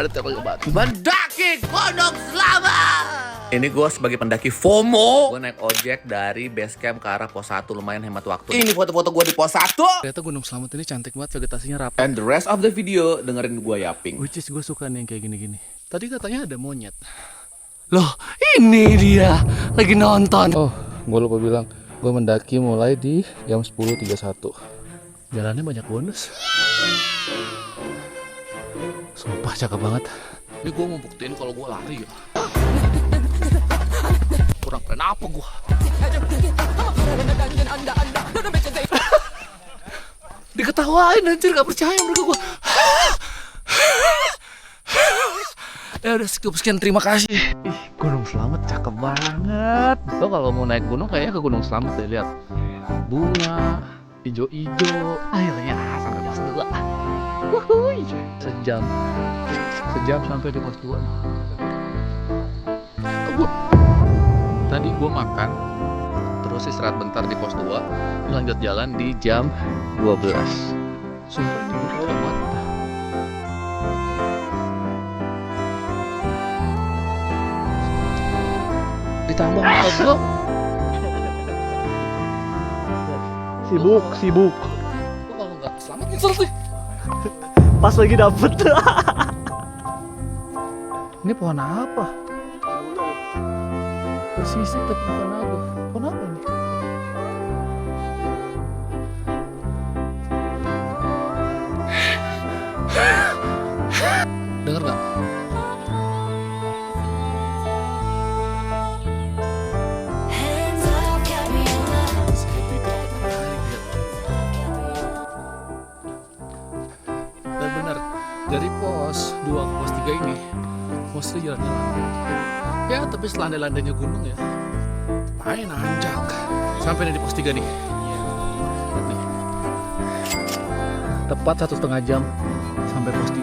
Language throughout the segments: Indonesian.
banget mendaki Gunung Selamat. Ini gue sebagai pendaki FOMO. Gue naik ojek dari base camp ke arah pos 1, lumayan hemat waktu. Ini foto-foto gue di pos 1. Ternyata Gunung Selamat ini cantik banget, vegetasinya rapi. And the rest of the video dengerin gue yaping. Which is gue suka nih yang kayak gini-gini. Tadi katanya ada monyet. Loh, ini dia lagi nonton. Oh, gue lupa bilang, gue mendaki mulai di jam 10.31. Jalannya banyak bonus. Sumpah cakep banget. Ini gue mau buktiin kalau gue lari ya. Kurang keren apa gue? Diketawain anjir, gak percaya mereka gue. Ya udah sekian, terima kasih. Ih, Gunung Selamat cakep banget. Lo kalau mau naik gunung kayaknya ke Gunung Selamat deh, lihat. Bunga ijo-ijo. Akhirnya sampai pos 2. Wuhui. Sejam sampai di pos 2. Tadi gue makan, terus istirahat bentar di pos 2, lanjut jalan di jam 12. Sumpah ini gue banget. Ditambah motor gue Sibuk. Gue kalau nggak selamat nyesel sih. Pas lagi dapet. Ini pohon apa? Bersisik tapi bukan naga. Pohon apa ini? Dengar nggak? Dan benar, dari pos 2 ke pos 3 ini mostly jalannya landai. Ya tapi selandai-landainya gunung ya, main nanjak. Sampai di pos 3 nih. Lihat nih. Tepat 1,5 jam sampai pos 3.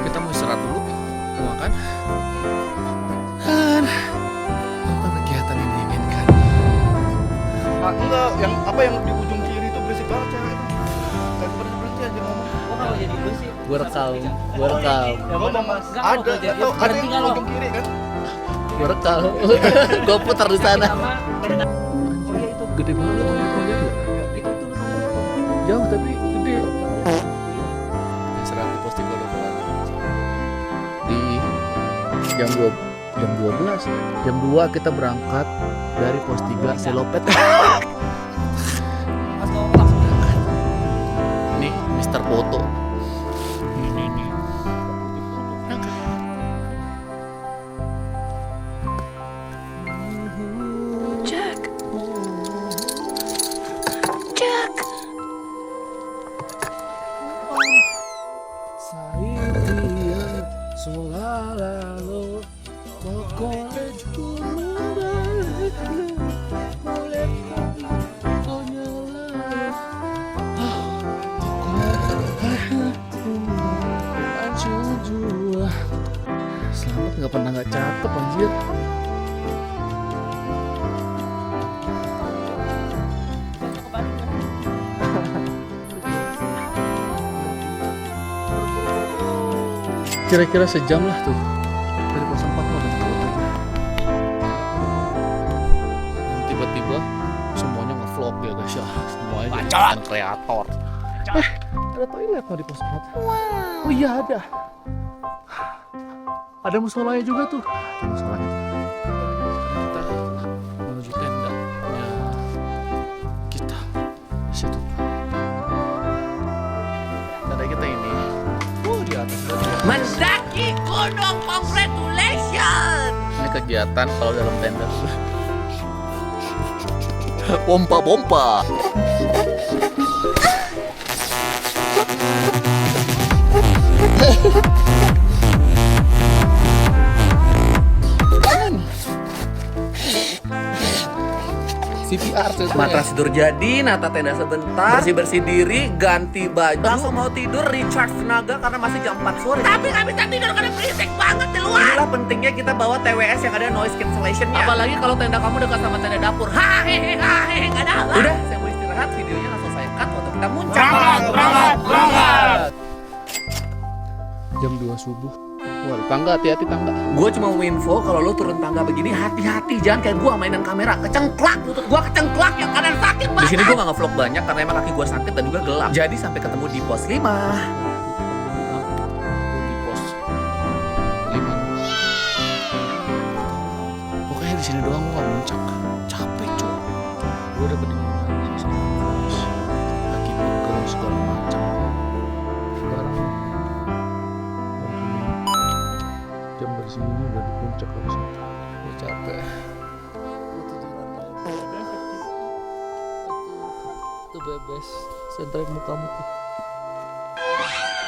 Kita mau istirahat dulu, mau makan, dan apa kegiatan yang diinginkan. Enggak, yang di ujung kiri itu berisik banget ya. Kayak berhenti aja ngomong. Oh kalau jadi gue sih Gue rekam. ya mana mas? Ada yang di ujung kiri kan? Gue rekam. Gue putar di sana. Sama oh ya itu Gede banget tuh, lihat nggak? itu Jauh tapi gede. Istirahat di pos 3 udah kelar. Di jam 12. Jam 2 kita berangkat dari pos 3 Selopet. mas ngomong langsung Nih, Mister Foto. Nih. Selamat nggak pernah nggak cakep anjir. Kira-kira sejam lah tuh dari pos 4 mau banyak kota. Dan tiba-tiba semuanya ngevlog ya guys ya, semuanya jadi konten kreator. Ada toilet di pos 4. Oh iya ada. Ada musolanya juga tuh. Ada musolanya tuh. Sekarang kita menuju tendanya kita di situ. Tenda kita ini. Di atas Mendaki Gunung, congratulations. Ini kegiatan kalau dalam tenda. Pompa. CPR Matras tidur jadi, nata tenda sebentar, bersih-bersih diri, ganti baju. Langsung mau tidur, recharge tenaga karena masih jam 4 sore. Tapi nggak bisa tidur karena berisik banget di luar. Inilah pentingnya kita bawa TWS yang ada noise cancellation-nya. Apalagi kalau tenda kamu dekat sama tenda dapur. Hahehe, nggak ada apa. Udah, saya mau istirahat, videonya langsung saya cut waktu kita muncul. Berangkat. Jam 2 subuh. Wah, di tangga, hati-hati tangga. Gue cuma mau info kalau lo turun tangga begini hati-hati, jangan kayak gue mainan kamera kecengklak, lutut gue kecengklak, yang kanan sakit banget. Di sini gue nggak ngevlog banyak karena emang kaki gue sakit dan juga gelap. Jadi sampai ketemu di pos 5. Di pos 5. Pokoknya di sini doang gue muncak. Capek cuy. Gue udah kedinginan. Kaki pegel segala macam. Sekarang jam dari sini udah di puncak harusnya. Gue capek. Tuh bebes. Sentret mukamu tuh.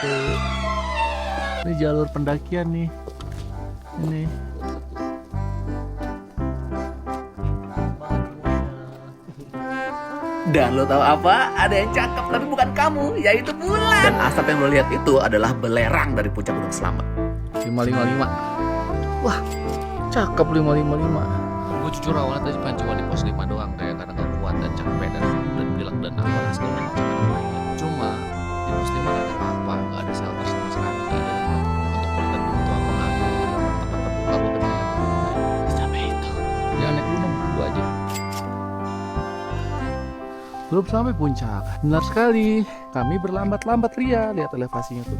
Tuh. Ini jalur pendakian nih. Ini. Dan lo tahu apa? Ada yang cakep tapi bukan kamu, yaitu bulan. Dan asap yang lo lihat itu adalah belerang dari puncak Gunung Selamat. 555. Wah, cakep 555. Gue jujur awalnya tadi pengen cuma di pos 5 doang, kayak karena gak kuat dan capek dan bilang dan apa dan segala macam. Cuma di pos 5 gak ada apa-apa, gak ada shelter sama sekali, gak ada tempat untuk berteduh atau apa, gak ada tempat terbuka buat berteduh. Sampai itu. Jangan naik gunung, gue aja. Belum sampai puncak. Benar sekali. Kami berlambat-lambat Ria. Lihat elevasinya tuh.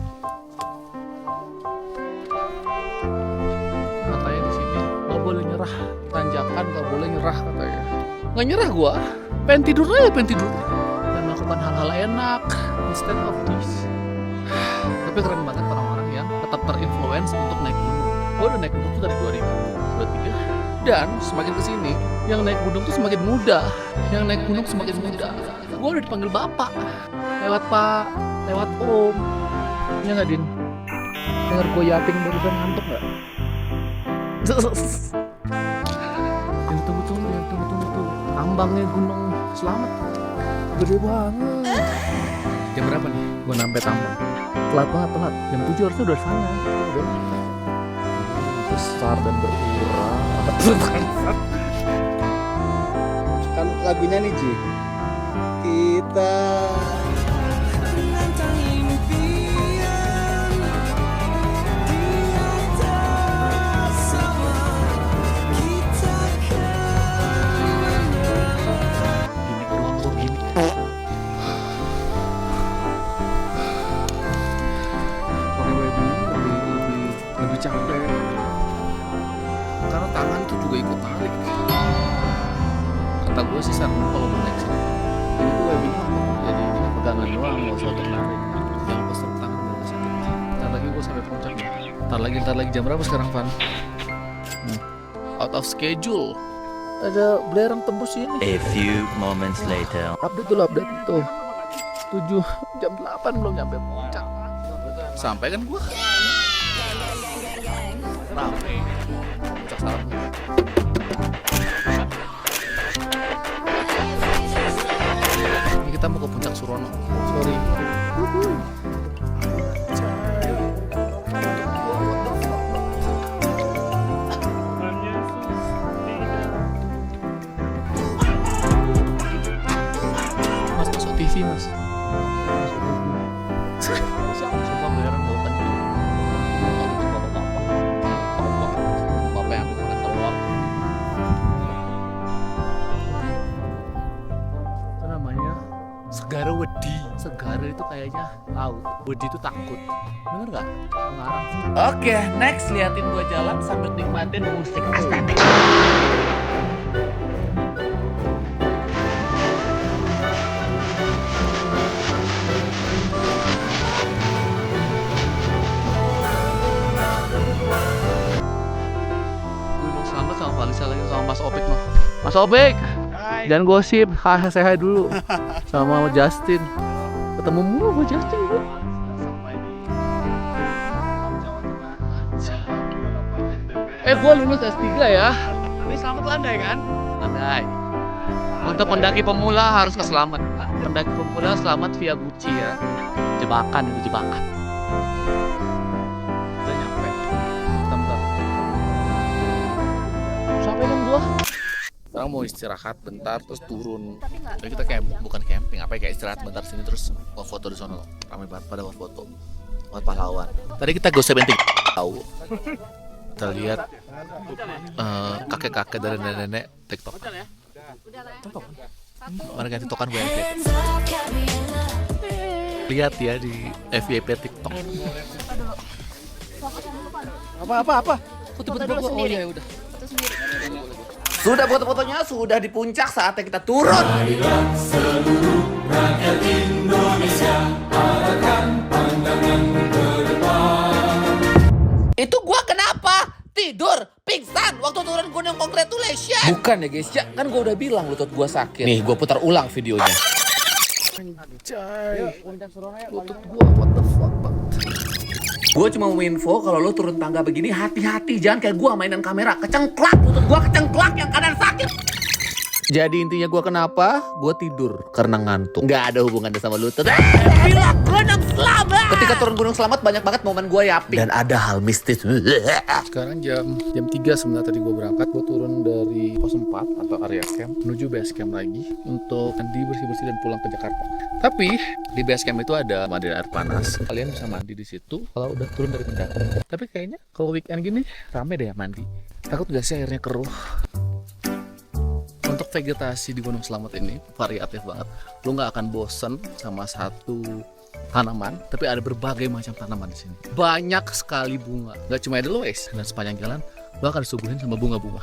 Katanya di sini nggak boleh nyerah. Tanjakan nggak boleh nyerah katanya. Nggak nyerah gua. Pengen tidur aja, pengen tidur. Dan melakukan hal-hal enak instead of this. Tapi keren banget orang-orang yang tetap terinfluence untuk naik gunung. Gua udah naik gunung tuh dari 2023. Dan semakin kesini, yang naik gunung tuh semakin muda. Yang naik gunung semakin muda. Gue udah dipanggil bapak. Lewat pak, lewat om. Iya gak Din? Dengar gue yaping barusan, ngantuk gak? Yang tunggu-tunggu, yang tunggu-tunggu tuh. Tambangnya Gunung Selamat. Gede banget. Jam berapa nih? Gue nyampe tambang. Telat banget, telat. Jam 7 harusnya udah sana. Udah. Besar dan berurang. Kan lagunya nih Ji, kita gini doang kok gini. Pakai webbing lebih capek. Karena tangan tuh juga ikut narik. Kata gue sih saran kalau mau naik sini ini tuh webbing jadi pegangan doang, nggak usah untuk narik. Jangan pas tangan biar sakit. Ntar lagi gue sampai puncak nih. Ntar lagi jam berapa sekarang Van? Out of schedule. Ada belerang tembus ini. A few moments later. Update dulu, update itu 7 jam 8 belum nyampe puncak. Sampai kan gue rame puncak salam. Ini kita mau ke puncak Surono. Sorry. Mas masuk TV mas. Sumpah beneran gue kan. Bapak yang ambil makan telur. Itu namanya Segara Wedi. Segara itu kayaknya laut. Wedi itu takut. Bener gak? Mengarang. Oke, next liatin gue jalan sambil nikmatin musik estetik. Gunung Selamat sama Valisa lagi sama Mas Opik noh. Mas Opik, jangan gosip, saya dulu sama Justin. Ketemu mulu sama Justin gua. Gua lulus S3 ya. Tapi selamat landai kan? Landai. Untuk pendaki pemula harus ke Selamat. Pendaki pemula Selamat via Gucci ya. Jebakan itu jebakan. Udah nyampe. Bentar. Sampai kan gua. Sekarang sekarang mau istirahat bentar terus turun. Jadi kita bukan camping, apa ya, kayak istirahat bentar sini terus mau foto di sono. Ramai banget pada mau foto. Buat pahlawan. Tadi kita gosipin tahu. Kita lihat kakek-kakek dan nenek-nenek TikTok. Mereka TikTokan gue. Lihat ya di FYP TikTok. Apa? Kok tiba-tiba gua, oh ya udah. Sudah foto-fotonya, sudah di puncak, saatnya kita turun. Itu gua kenapa? Tidur, pingsan waktu turun gunung, congratulations. Bukan ya guys, ya kan gua udah bilang lutut gua sakit. Nih, gua putar ulang videonya. Anjay. Lutut gua what the fuck banget. Gue cuma mau info kalau lo turun tangga begini hati-hati, jangan kayak gue mainan kamera kecengklak, lutut gue kecengklak, yang kanan sakit. Jadi intinya gue kenapa? Gue tidur karena ngantuk. Nggak ada hubungannya sama lutut. Gila, gunung selamat. Ketika turun gunung selamat banyak banget momen gue yapping. Dan ada hal mistis. Sekarang jam 3 sebenarnya tadi gue berangkat. Gue turun dari pos 4 atau area camp menuju base camp lagi untuk mandi, bersih-bersih dan pulang ke Jakarta. Tapi di base camp itu ada mandi air panas. Kalian bisa mandi di situ kalau udah turun dari pendakian. Tapi kayaknya kalau weekend gini rame deh ya mandi. Takut gak sih airnya keruh? Untuk vegetasi di Gunung Slamet ini variatif banget. Lu nggak akan bosen sama satu tanaman, tapi ada berbagai macam tanaman di sini. Banyak sekali bunga. Gak cuma Edelweiss, dan sepanjang jalan lu akan disuguhin sama bunga-bunga.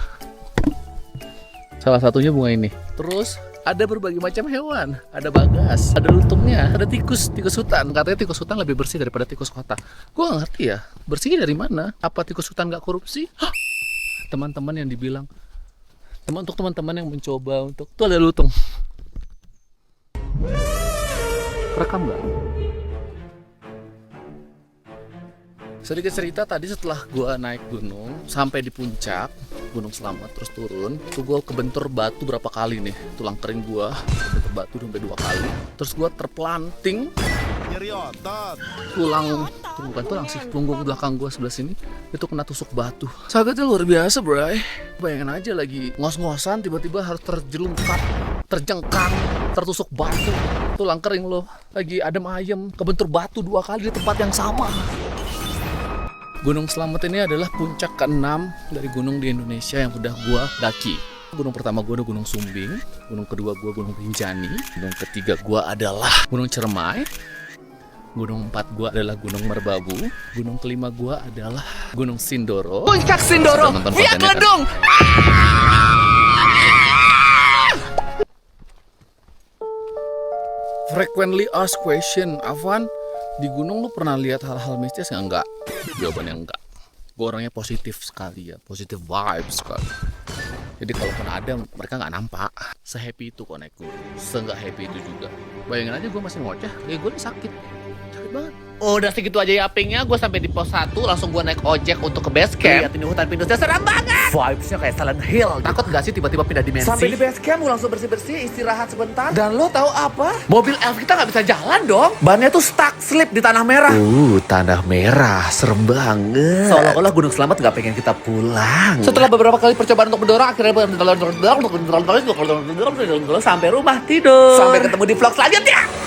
Salah satunya bunga ini. Terus ada berbagai macam hewan. Ada bagas, ada luntungnya, ada tikus hutan. Katanya tikus hutan lebih bersih daripada tikus kota. Gue nggak ngerti ya, bersihnya dari mana? Apa tikus hutan nggak korupsi? Hah? Teman-teman yang dibilang, untuk teman-teman yang mencoba untuk tuh ada lutung. Rekam nggak? Sedikit cerita, tadi setelah gua naik gunung sampai di puncak Gunung Slamet terus turun, tuh gua kebentur batu berapa kali nih, tulang kering gua kebentur batu sampai 2 kali. Terus gua terpelanting, Nyeri otot. bukan tulang sih, punggung belakang gua sebelah sini itu kena tusuk batu. Sakitnya luar biasa, bray. Bayangin aja lagi ngos-ngosan tiba-tiba harus terjelungkap, terjengkang, tertusuk batu. Tulang kering lo lagi adem ayem kebentur batu 2 kali di tempat yang sama. Gunung Slamet ini adalah puncak ke-6 dari gunung di Indonesia yang udah gua daki. Gunung pertama gua ada Gunung Sumbing, gunung kedua gua Gunung Rinjani, gunung ketiga gua adalah Gunung Ciremai, gunung 4 gua adalah Gunung Merbabu, gunung kelima gua adalah Gunung Sindoro. Puncak Sindoro, via Gunung! Frequently asked question, Afwan, di gunung lu pernah lihat hal-hal mistis nggak? Enggak. Jawabannya enggak. Gue orangnya positif sekali ya, positif vibes sekali. Jadi kalaupun ada, mereka nggak nampak. Se-happy itu kok naik gunung, se-nggak happy itu juga. Bayangin aja gue masih ngoceh, gue nih sakit banget. Udah segitu aja yappingnya, gue sampai di pos 1, langsung gue naik ojek untuk ke base camp. Lihat ini hutan pindusnya seram banget. Vibesnya kayak Silent Hill. Takut gak sih tiba-tiba pindah dimensi? Sampai di base camp gue langsung bersih-bersih, istirahat sebentar. Dan lo tahu apa? Mobil elf kita nggak bisa jalan dong. Bannya tuh stuck slip di tanah merah. Tanah merah, serem banget. Seolah-olah Gunung Slamet nggak pengen kita pulang. Setelah beberapa kali percobaan untuk mendorong, akhirnya sampai rumah tidur. Sampai ketemu di vlog selanjutnya.